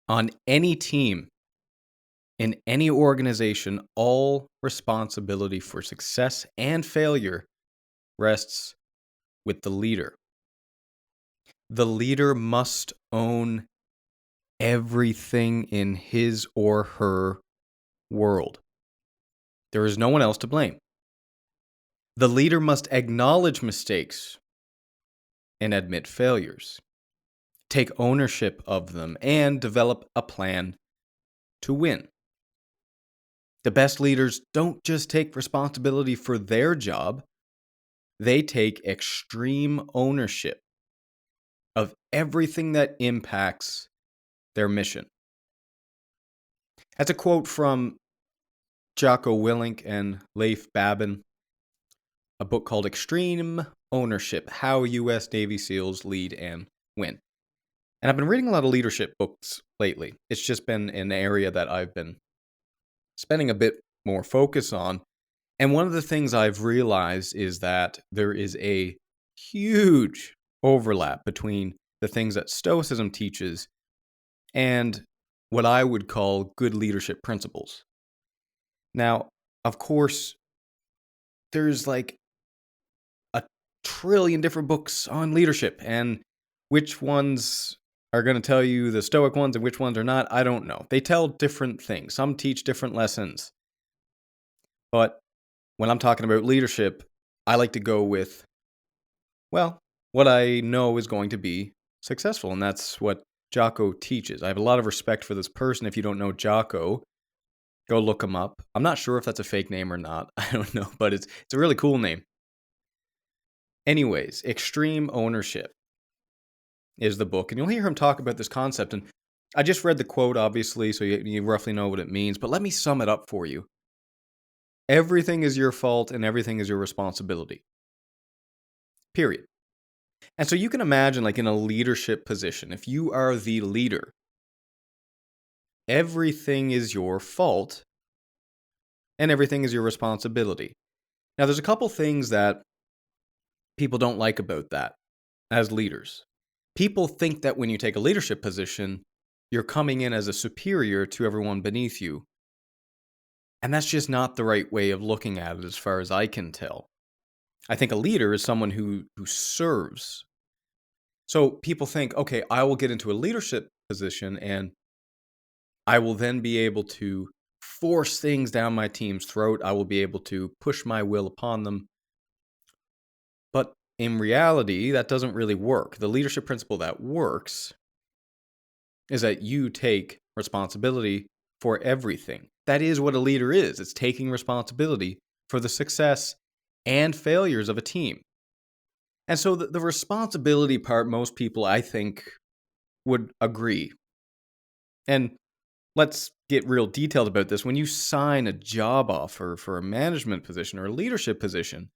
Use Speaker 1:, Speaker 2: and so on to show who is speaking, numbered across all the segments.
Speaker 1: On any team, in any organization, all responsibility for success and failure rests with the leader. The leader must own everything in his or her world. There is no one else to blame. The leader must acknowledge mistakes and admit failures, take ownership of them, and develop a plan to win. The best leaders don't just take responsibility for their job, they take extreme ownership of everything that impacts their mission. That's a quote from Jocko Willink and Leif Babin, a book called Extreme Ownership: How U.S. Navy SEALs Lead and Win. And I've been reading a lot of leadership books lately. It's just been an area that I've been spending a bit more focus on. And one of the things I've realized is that there is a huge overlap between the things that Stoicism teaches and what I would call good leadership principles. Now, of course, there's like a trillion different books on leadership, and which ones are going to tell you the Stoic ones and which ones are not, I don't know. They tell different things. Some teach different lessons. But when I'm talking about leadership, I like to go with, well, what I know is going to be successful, and that's what Jocko teaches. I have a lot of respect for this person. If you don't know Jocko, go look him up. I'm not sure if that's a fake name or not. I don't know, but it's a really cool name. Anyways, Extreme Ownership is the book, and you'll hear him talk about this concept. And I just read the quote, obviously, so you roughly know what it means, but let me sum it up for you. Everything is your fault and everything is your responsibility. Period. And so you can imagine, like in a leadership position, if you are the leader, everything is your fault and everything is your responsibility. Now, there's a couple things that people don't like about that as leaders. People think that when you take a leadership position, you're coming in as a superior to everyone beneath you. And that's just not the right way of looking at it as far as I can tell. I think a leader is someone who serves. So people think, okay, I will get into a leadership position and I will then be able to force things down my team's throat. I will be able to push my will upon them. But in reality, that doesn't really work. The leadership principle that works is that you take responsibility for everything. That is what a leader is. It's taking responsibility for the success and failures of a team. And so the responsibility part, most people, I think, would agree. And let's get real detailed about this. When you sign a job offer for a management position or a leadership position,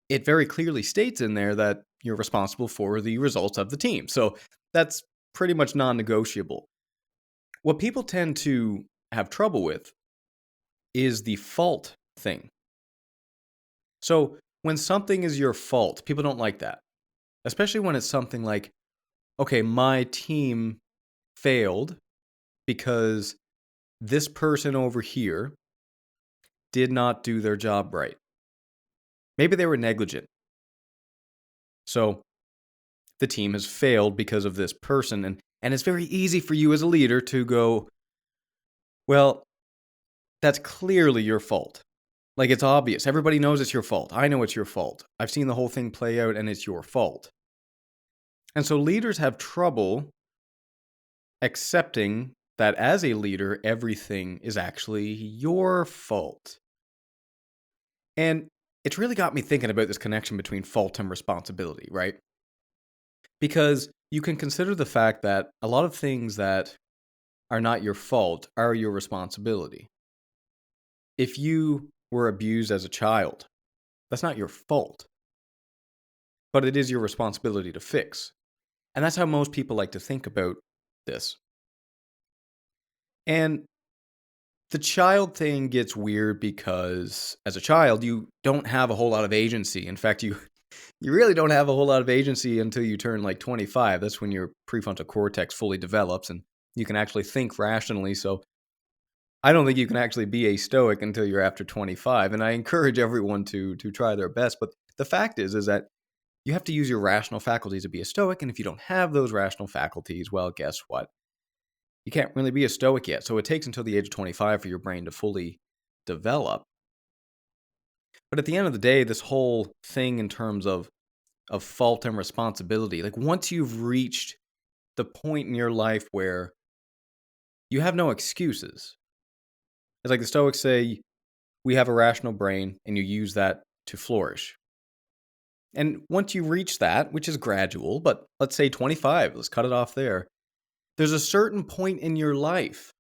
Speaker 1: it very clearly states in there that you're responsible for the results of the team. So that's pretty much non-negotiable. What people tend to have trouble with is the fault thing. So when something is your fault, people don't like that. Especially when it's something like, okay, my team failed because this person over here did not do their job right. Maybe they were negligent. So the team has failed because of this person. And it's very easy for you as a leader to go, well, that's clearly your fault. Like, it's obvious. Everybody knows it's your fault. I know it's your fault. I've seen the whole thing play out and it's your fault. And so leaders have trouble accepting that as a leader, everything is actually your fault. And it's really got me thinking about this connection between fault and responsibility, right? Because you can consider the fact that a lot of things that are not your fault are your responsibility. If you were abused as a child, that's not your fault, but it is your responsibility to fix. And that's how most people like to think about this. And the child thing gets weird because as a child, you don't have a whole lot of agency. In fact, you really don't have a whole lot of agency until you turn like 25. That's when your prefrontal cortex fully develops. And You can actually think rationally. So I don't think you can actually be a Stoic until you're after 25. And I encourage everyone to try their best. But the fact is that you have to use your rational faculties to be a Stoic. And if you don't have those rational faculties, well, guess what? You can't really be a Stoic yet. So it takes until the age of 25 for your brain to fully develop. But at the end of the day, this whole thing in terms of fault and responsibility, like once you've reached the point in your life where you have no excuses, it's like the Stoics say, we have a rational brain and you use that to flourish. And once you reach that, which is gradual, but let's say 25, let's cut it off there. There's a certain point in your life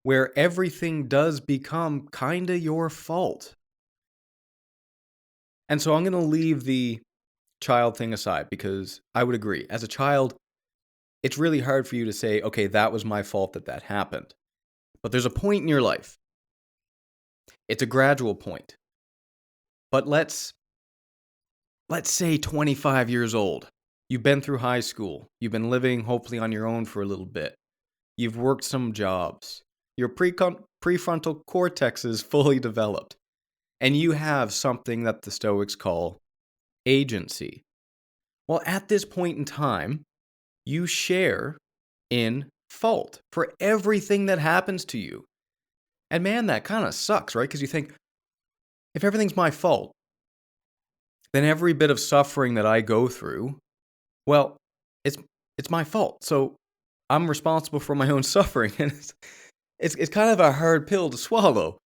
Speaker 1: where everything does become kind of your fault. And so I'm going to leave the child thing aside because I would agree. As a child, it's really hard for you to say, okay, that was my fault that happened. But there's a point in your life. It's a gradual point. But let's say 25 years old. You've been through high school. You've been living hopefully on your own for a little bit. You've worked some jobs. Your prefrontal cortex is fully developed. And you have something that the Stoics call agency. Well, at this point in time, you share in fault for everything that happens to you. And man, that kind of sucks, right? Because you think, if everything's my fault, then every bit of suffering that I go through, well, it's my fault. So I'm responsible for my own suffering. And it's kind of a hard pill to swallow.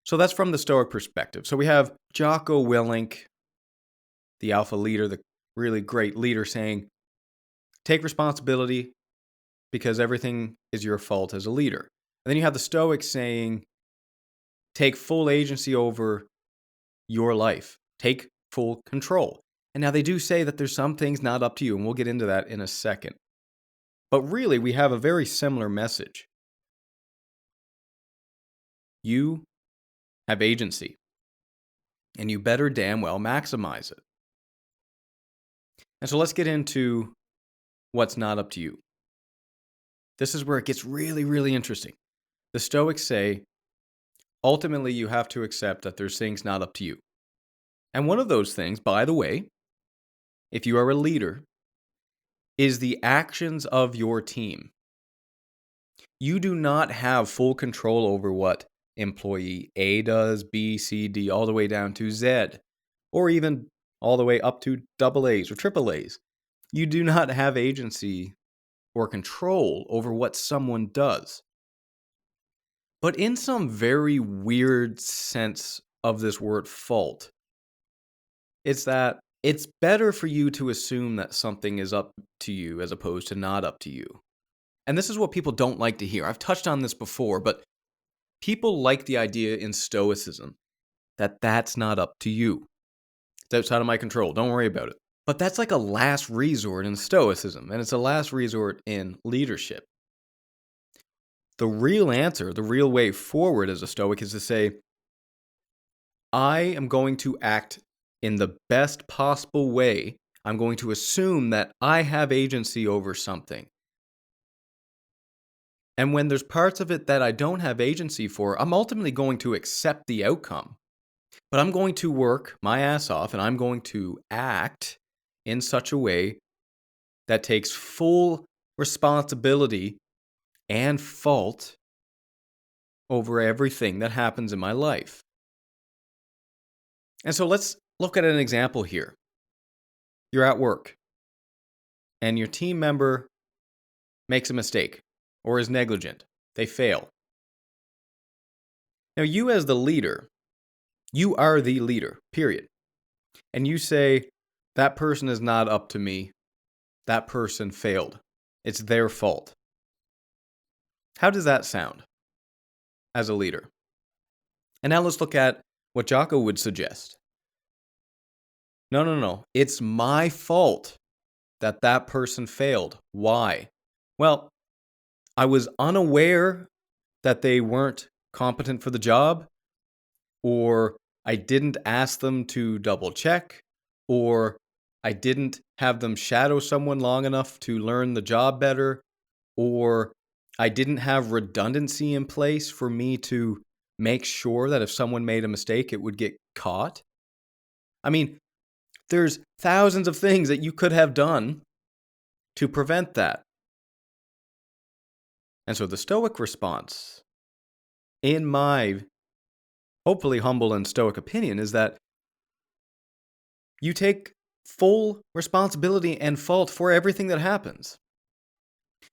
Speaker 1: So that's from the Stoic perspective. So we have Jocko Willink, the alpha leader, the really great leader, saying, take responsibility because everything is your fault as a leader. And then you have the Stoics saying, take full agency over your life. Take full control. And now they do say that there's some things not up to you, and we'll get into that in a second. But really, we have a very similar message. You have agency, and you better damn well maximize it. And so let's get into what's not up to you. This is where it gets really, really interesting. The Stoics say, ultimately, you have to accept that there's things not up to you. And one of those things, by the way, if you are a leader, is the actions of your team. You do not have full control over what employee A does, B, C, D, all the way down to Z, or even all the way up to double A's or triple A's. You do not have agency or control over what someone does. But in some very weird sense of this word fault, it's that it's better for you to assume that something is up to you as opposed to not up to you. And this is what people don't like to hear. I've touched on this before, but people like the idea in Stoicism that that's not up to you. It's outside of my control. Don't worry about it. But that's like a last resort in Stoicism, and it's a last resort in leadership. The real answer, the real way forward as a Stoic is to say, I am going to act in the best possible way. I'm going to assume that I have agency over something. And when there's parts of it that I don't have agency for, I'm ultimately going to accept the outcome. But I'm going to work my ass off and I'm going to act in such a way that takes full responsibility and fault over everything that happens in my life. And so let's look at an example here. You're at work and your team member makes a mistake or is negligent. They fail. Now, you as the leader, you are the leader, period. And you say, that person is not up to me. That person failed. It's their fault. How does that sound as a leader? And now let's look at what Jocko would suggest. No. It's my fault that that person failed. Why? Well, I was unaware that they weren't competent for the job, or I didn't ask them to double check, or I didn't have them shadow someone long enough to learn the job better, or I didn't have redundancy in place for me to make sure that if someone made a mistake, it would get caught. I mean, there's thousands of things that you could have done to prevent that. And so the Stoic response, in my hopefully humble and stoic opinion, is that you take full responsibility and fault for everything that happens.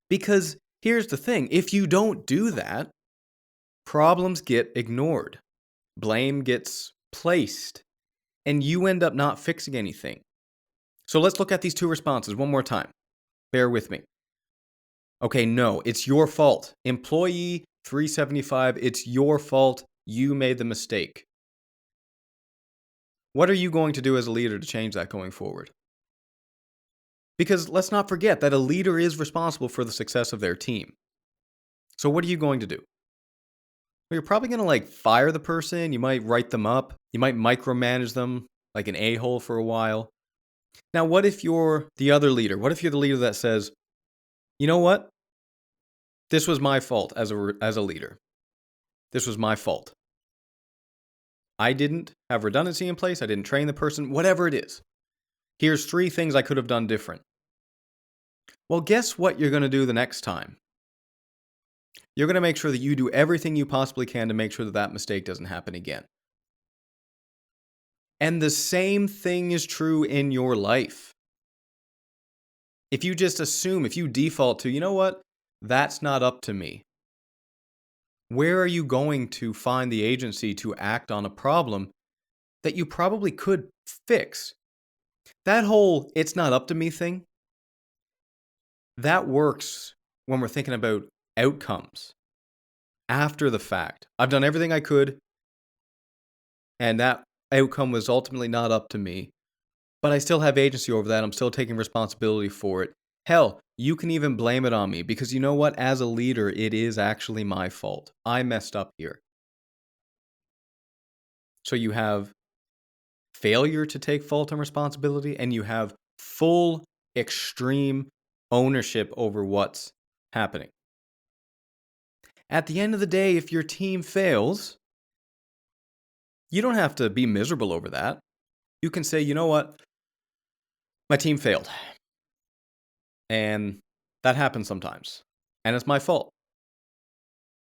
Speaker 1: Because here's the thing, if you don't do that, problems get ignored, blame gets placed, and you end up not fixing anything. So let's look at these two responses one more time. Bear with me. Okay, no, it's your fault. Employee 375, it's your fault. You made the mistake. What are you going to do as a leader to change that going forward? Because let's not forget that a leader is responsible for the success of their team. So what are you going to do? Well, you're probably going to fire the person. You might write them up. You might micromanage them like an a-hole for a while. Now, what if you're the other leader? What if you're the leader that says, you know what? This was my fault as a leader. This was my fault. I didn't have redundancy in place. I didn't train the person, whatever it is. Here's 3 things I could have done different. Well, guess what you're going to do the next time? You're going to make sure that you do everything you possibly can to make sure that that mistake doesn't happen again. And the same thing is true in your life. If you just assume, if you default to, you know what, that's not up to me, where are you going to find the agency to act on a problem that you probably could fix? That whole it's not up to me thing, that works when we're thinking about outcomes after the fact. I've done everything I could, and that outcome was ultimately not up to me, but I still have agency over that. I'm still taking responsibility for it. Hell, you can even blame it on me because you know what? As a leader, it is actually my fault. I messed up here. So you have failure to take fault and responsibility, and you have full, extreme ownership over what's happening. At the end of the day, if your team fails, you don't have to be miserable over that. You can say, you know what? My team failed. And that happens sometimes. And it's my fault.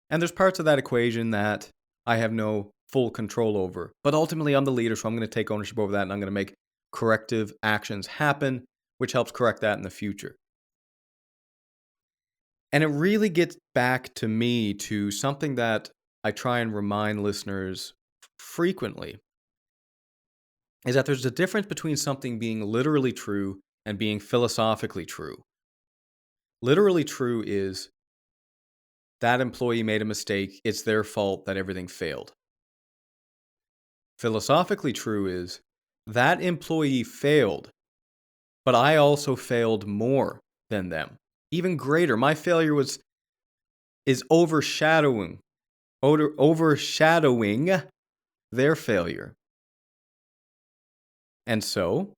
Speaker 1: And there's parts of that equation that I have no full control over. But ultimately, I'm the leader, so I'm going to take ownership over that, and I'm going to make corrective actions happen, which helps correct that in the future. And it really gets back to me to something that I try and remind listeners frequently, is that there's a difference between something being literally true and being philosophically true. Literally true is that employee made a mistake, it's their fault that everything failed. Philosophically true is that employee failed, but I also failed more than them. Even greater. My failure is overshadowing their failure. And so,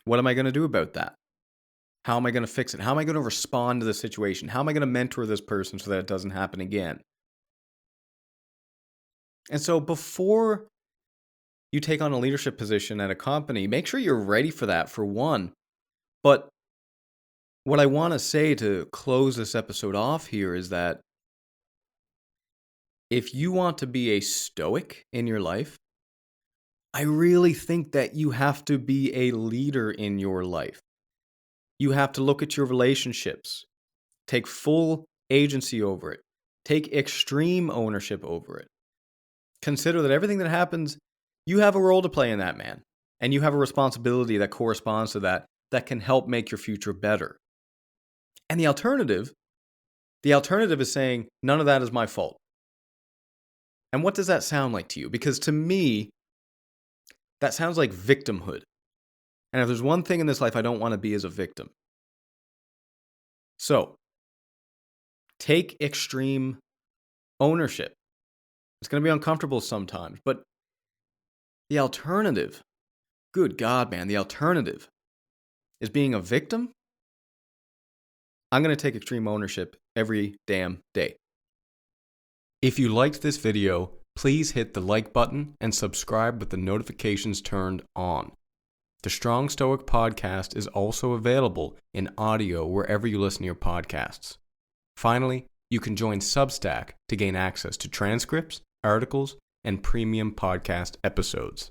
Speaker 1: what am I going to do about that? How am I going to fix it? How am I going to respond to the situation? How am I going to mentor this person so that it doesn't happen again? And so before you take on a leadership position at a company, make sure you're ready for that, for one. But what I want to say to close this episode off here is that if you want to be a stoic in your life, I really think that you have to be a leader in your life. You have to look at your relationships, take full agency over it, take extreme ownership over it. Consider that everything that happens, you have a role to play in that, man. And you have a responsibility that corresponds to that can help make your future better. And the alternative is saying, none of that is my fault. And what does that sound like to you? Because to me, that sounds like victimhood. And if there's one thing in this life I don't want to be is a victim. So, take extreme ownership. It's going to be uncomfortable sometimes, but the alternative, good God, man, the alternative is being a victim, I'm going to take extreme ownership every damn day. If you liked this video, please hit the like button and subscribe with the notifications turned on. The Strong Stoic Podcast is also available in audio wherever you listen to your podcasts. Finally, you can join Substack to gain access to transcripts, articles, and premium podcast episodes.